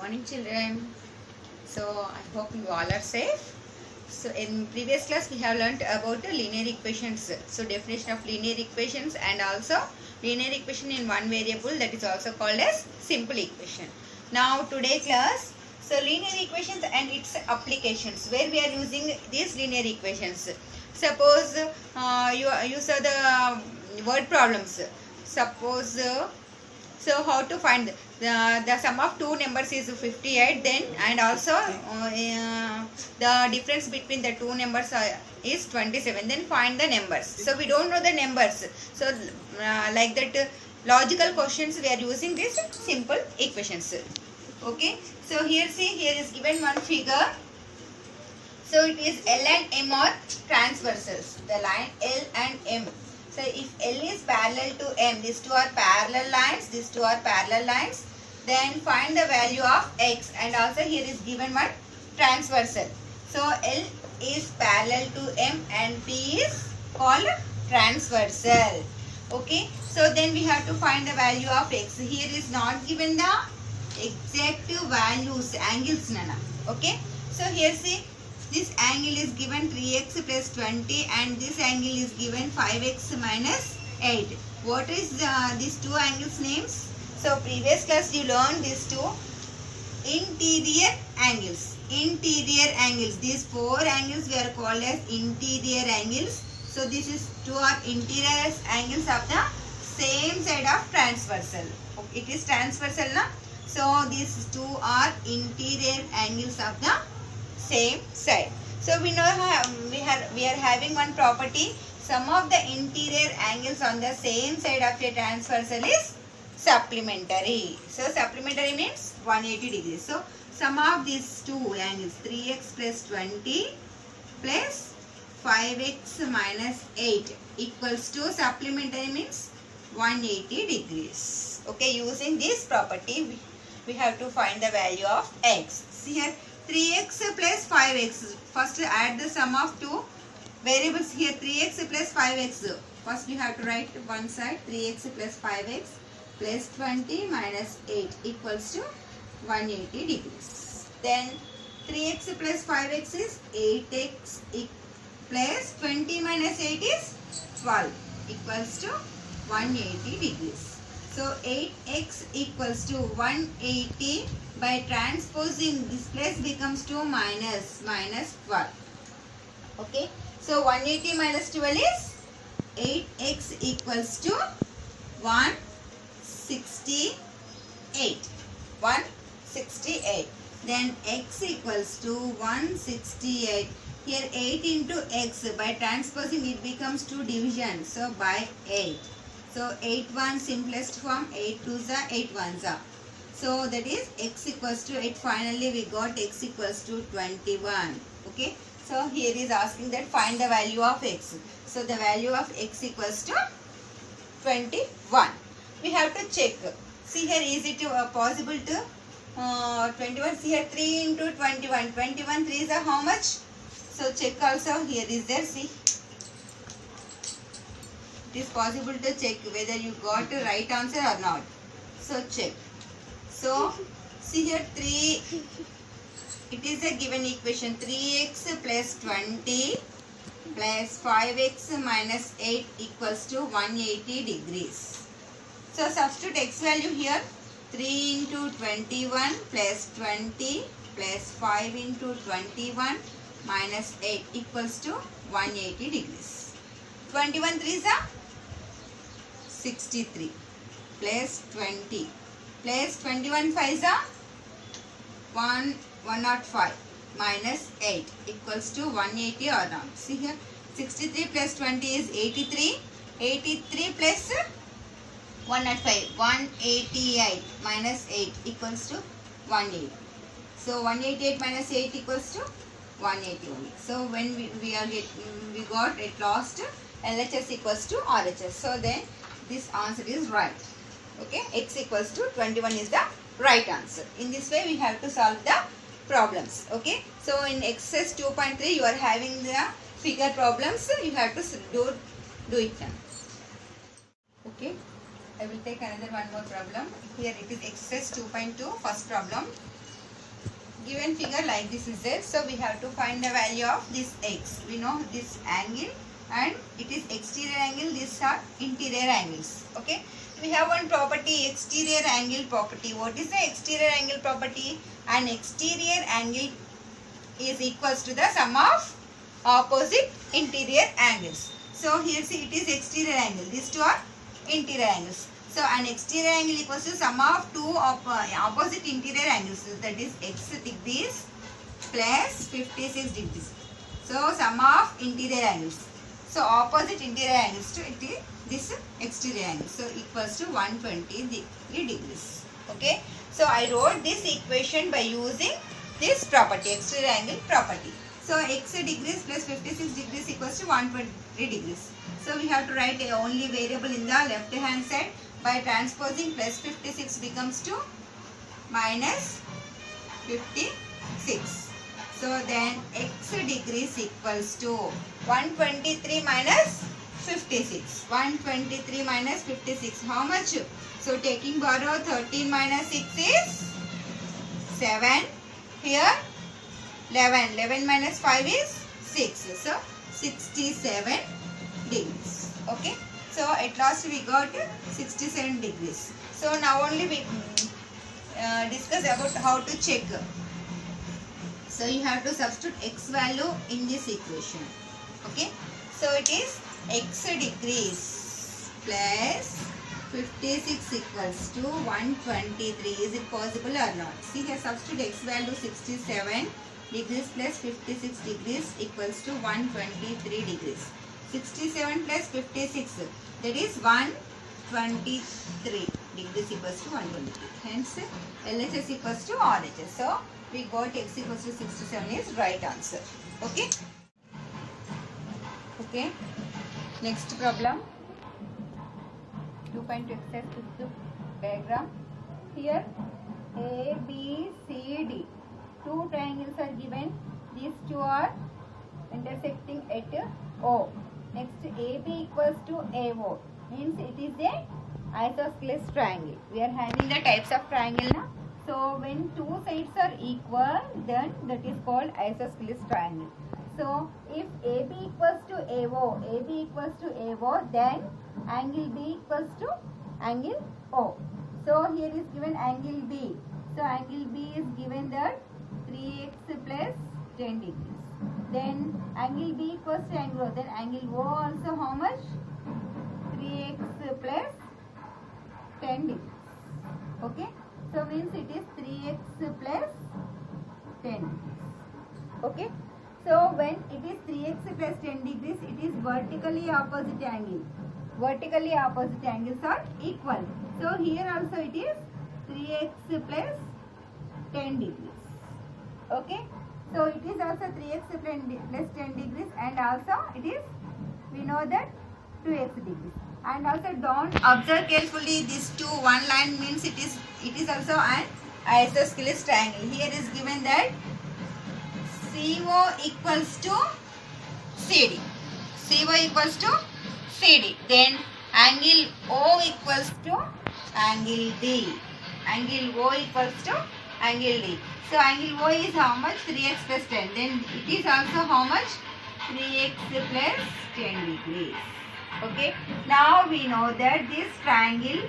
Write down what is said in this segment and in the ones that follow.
Morning children. So I hope you all are safe. So in previous class we have learnt about the linear equations. So definition of linear equations and also linear equation in one variable, that is also called as simple equation. Now today class, so linear equations and its applications, where we are using these linear equations. Suppose you saw the word problems. Suppose so how to find the sum of two numbers is 58, then and also the difference between the two numbers is 27, then find the numbers. So we don't know the numbers, so like that logical questions we are using this simple equations. Okay, so here see, here is given one figure. So it is L and M are transversals, the line L and M. So if L is parallel to M, these two are parallel lines, these two are parallel lines, then find the value of X, and also here is given one transversal. So L is parallel to M and P is called transversal. Okay, so then we have to find the value of X. Here is not given the exact values, angles nana. Okay, so here see, this angle is given 3x plus 20 and this angle is given 5x minus 8. What is these two angles names? So previous class you learned these two interior angles. Interior angles. These four angles we are called as interior angles. So this is two are interior angles of the same side of transversal. It is transversal na? So these two are interior angles of the same side. So we know we are having one property. Sum of the interior angles on the same side of a transversal is supplementary. So supplementary means 180 degrees. So sum of these two angles, 3x plus 20 plus 5x minus 8 equals to supplementary means 180 degrees. Okay, using this property we have to find the value of x. See here, 3x plus 5x. First add the sum of two variables here, 3x plus 5x. First you have to write one side, 3x plus 5x plus 20 minus 8 equals to 180 degrees. Then 3x plus 5x is 8x plus 20 minus 8 is 12 equals to 180 degrees. So 8x equals to 180. By transposing, this place becomes 2 minus 12. Okay. So 180 minus 12 is 8x equals to 168. 168. Then x equals to 168. Here 8 into x. By transposing it becomes 2 division. So by 8. So 8 1 simplest form, 8 2s are 8 1s are. So that is x equals to 8. Finally we got x equals to 21. Okay. So here is asking that find the value of x. So the value of x equals to 21. We have to check. See here, is it possible to 21? See here, 3 into 21. 21 3s are how much? So check also. Here is there. See. It is possible to check whether you got the right answer or not. So check. So, see here 3, it is a given equation, 3x plus 20 plus 5x minus 8 equals to 180 degrees. So, substitute x value here, 3 into 21 plus 20 plus 5 into 21 minus 8 equals to 180 degrees. 21 3s are 63 plus 20. Plus 21 5s are 105 minus 8 equals to 180 or not. See here, 63 plus 20 is 83. 83 plus 105, 188 minus 8 equals to 180. So 188 minus 8 equals to 180 only. So when we got at last LHS equals to RHS. So then this answer is right. Okay, x equals to 21 is the right answer. In this way we have to solve the problems. Okay, so in exercise 2.3 you are having the figure problems. You have to do it now. Okay, I will take another one more problem. Here it is exercise 2.2, first problem. given figure like this is there. So we have to find the value of this x. We know this angle and it is exterior angle. These are interior angles. Okay. We have one property, exterior angle property. What is the exterior angle property? An exterior angle is equals to the sum of opposite interior angles. So here see it is exterior angle. These two are interior angles. So an exterior angle equals to sum of two opposite interior angles. So that is x degrees plus 56 degrees. So sum of interior angles. So opposite interior angles to it is this exterior angle. So equals to 120 degrees. Okay. So I wrote this equation by using this property, exterior angle property. So x degrees plus 56 degrees equals to 120 degrees. So we have to write a only variable in the left hand side. By transposing, plus 56 becomes to minus 56. So then x degrees equals to 123 minus 56. 123 minus 56. How much? So taking borrow, 13 minus 6 is 7. Here 11. 11 minus 5 is 6. So 67 degrees. Okay. So at last we got 67 degrees. So now only we discuss about how to check. So you have to substitute x value in this equation. Okay. So it is x degrees plus 56 equals to 123. Is it possible or not? See here, substitute x value 67 degrees plus 56 degrees equals to 123 degrees. 67 plus 56, that is 123 degrees equals to 123. Hence LHS equals to RHS. So we got x equals to 67 is right answer. Okay. Okay. Next problem. 2.2 exercise fifth diagram. Here A, B, C, D. Two triangles are given. These two are intersecting at O. Next AB equals to AO. Means it is a isosceles triangle. We are having the types of triangle now. So when two sides are equal, then that is called isosceles triangle. So if AB equals to AO, AB equals to AO, then angle B equals to angle O. So here is given angle B. So angle B is given that 3x plus 10 degrees. Then angle B equals to angle O. Then angle O also how much? 3x plus 10 degrees. Okay. So means it is 3x plus 10 degrees. Okay. So when it is 3x plus 10 degrees, it is vertically opposite angle. Vertically opposite angles are equal. So here also it is 3x plus 10 degrees. Okay. So it is also 3x plus 10 degrees, and also it is, we know that 2x degrees. And also don't observe carefully these two, one line means it is also an isosceles triangle. Here is given that CO equals to CD. CO equals to CD. Then angle O equals to angle D. Angle O equals to angle D. So angle O is how much? 3x plus 10. Then it is also how much? 3x plus 10 degrees. Okay. Now we know that this triangle,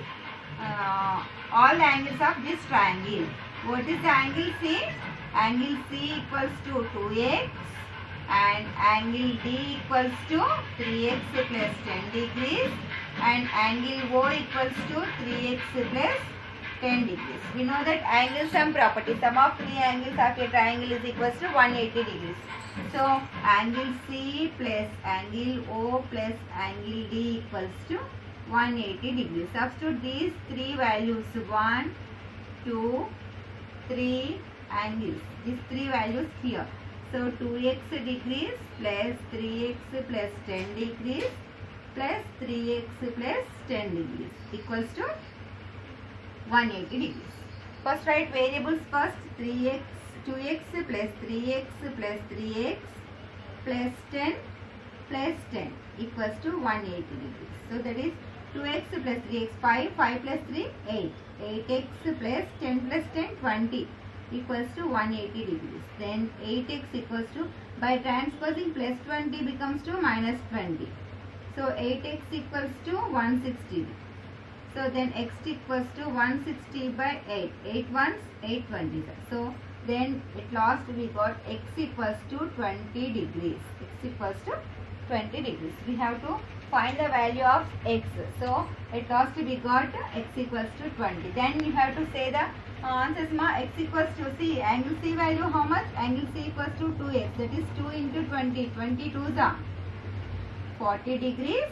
all angles of this triangle. What is the angle C? Angle C equals to 2x and angle D equals to 3x plus 10 degrees and angle O equals to 3x plus 10 degrees. We know that angle sum property. Sum of three angles of a triangle is equals to 180 degrees. So angle C plus angle O plus angle D equals to 180 degrees. Substitute these three values, 1, 2, 3 angles. These three values here. So 2x degrees plus 3x plus 10 degrees plus 3x plus 10 degrees equals to 180 degrees. First write variables first. 3x, 2x plus 3x plus 3x plus 10 equals to 180 degrees. So that is 2x plus 3x 5, 5 plus 3 8, 8x plus 10 plus 10 20, equals to 180 degrees. Then 8x equals to, by transposing plus 20 becomes to minus 20. So 8x equals to 160. So then x equals to 160 by 8. 8 ones, 8 20s. So then at last we got x equals to 20 degrees. X equals to 20 degrees. We have to find the value of x. So at last we got x equals to 20. Then you have to say the answers. X equals to, see, angle C value how much? Angle C equals to 2x. That is 2 into 20. 22 is 40 degrees.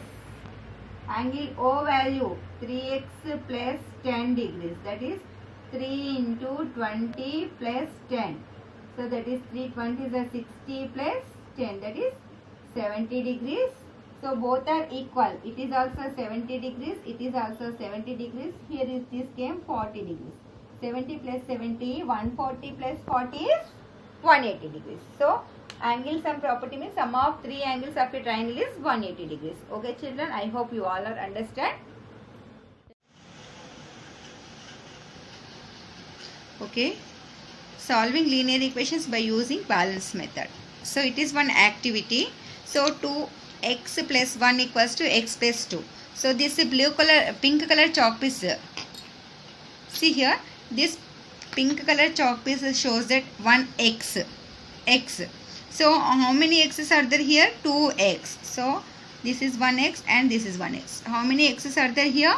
Angle O value 3x plus 10 degrees. That is 3 into 20 plus 10. So that is 320 is 60 plus 10. That is 70 degrees. So both are equal. It is also 70 degrees. It is also 70 degrees. Here is this came 40 degrees. 70 plus 70, 140 plus 40 is 180 degrees. So angle sum property means sum of three angles of a triangle is 180 degrees. Okay children, I hope you all are understand. Okay, solving linear equations by using balance method. So it is one activity. So 2x plus 1 equals to x plus 2. So this pink color chalk piece. See here, this pink color chalk piece shows that 1x. So how many x's are there here? 2x. So this is 1x and this is 1x. How many x's are there here?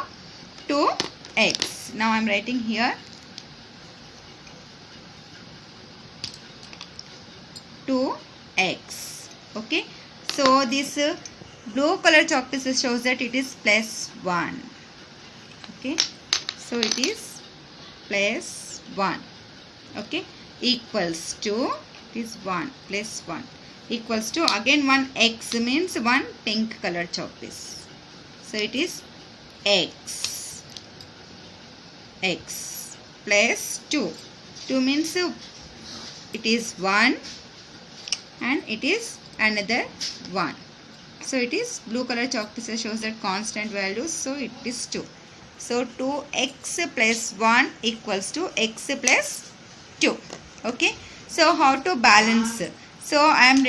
2x. Now I am writing here 2x. Okay. So this blue color chalk piece shows that it is plus 1. Okay. So it is plus 1. Okay. Equals to, it is 1 plus 1 equals to, again 1x means one pink color chalk piece. So it is x plus 2. 2 means it is 1 and it is another 1. So it is blue color chalk piece shows that constant values. So it is 2. So 2x plus 1 equals to x plus 2. Okay. So how to balance? So I am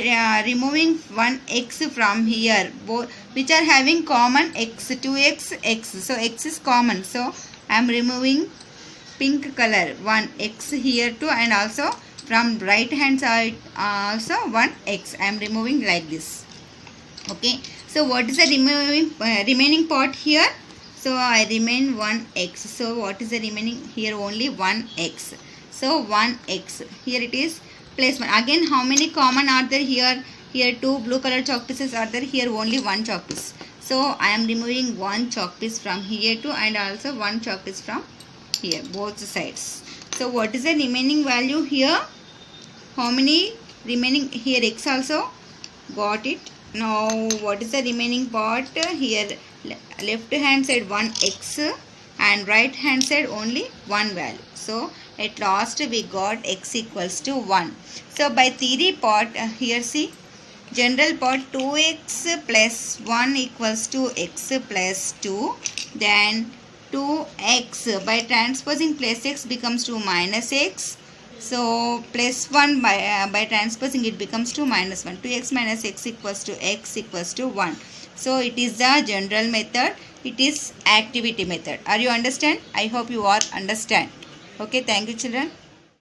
removing one x from here, both which are having common x, 2x, x. So x is common. So I am removing pink color one x here too, and also from right hand side also one x. I am removing like this. Okay. So what is the remaining part here? So I remain 1x. So what is the remaining here? Only 1x. So 1x. Here it is plus 1. Again, how many common are there here? Here 2 blue color chalk pieces are there. Here only 1 chalk piece. So I am removing 1 chalk piece from here too, and also 1 chalk piece from here, both sides. So what is the remaining value here? How many remaining here? X also got it. Now what is the remaining part? Here left hand side 1x and right hand side only 1 value. So at last we got x equals to 1. So by theory part, here see, general part 2x plus 1 equals to x plus 2. Then 2x by transposing plus x becomes to minus x. So plus 1 by transposing it becomes to minus 1. 2x minus x equals to 1. So it is the general method. It is activity method. Are you understand? I hope you all understand. Okay, thank you children.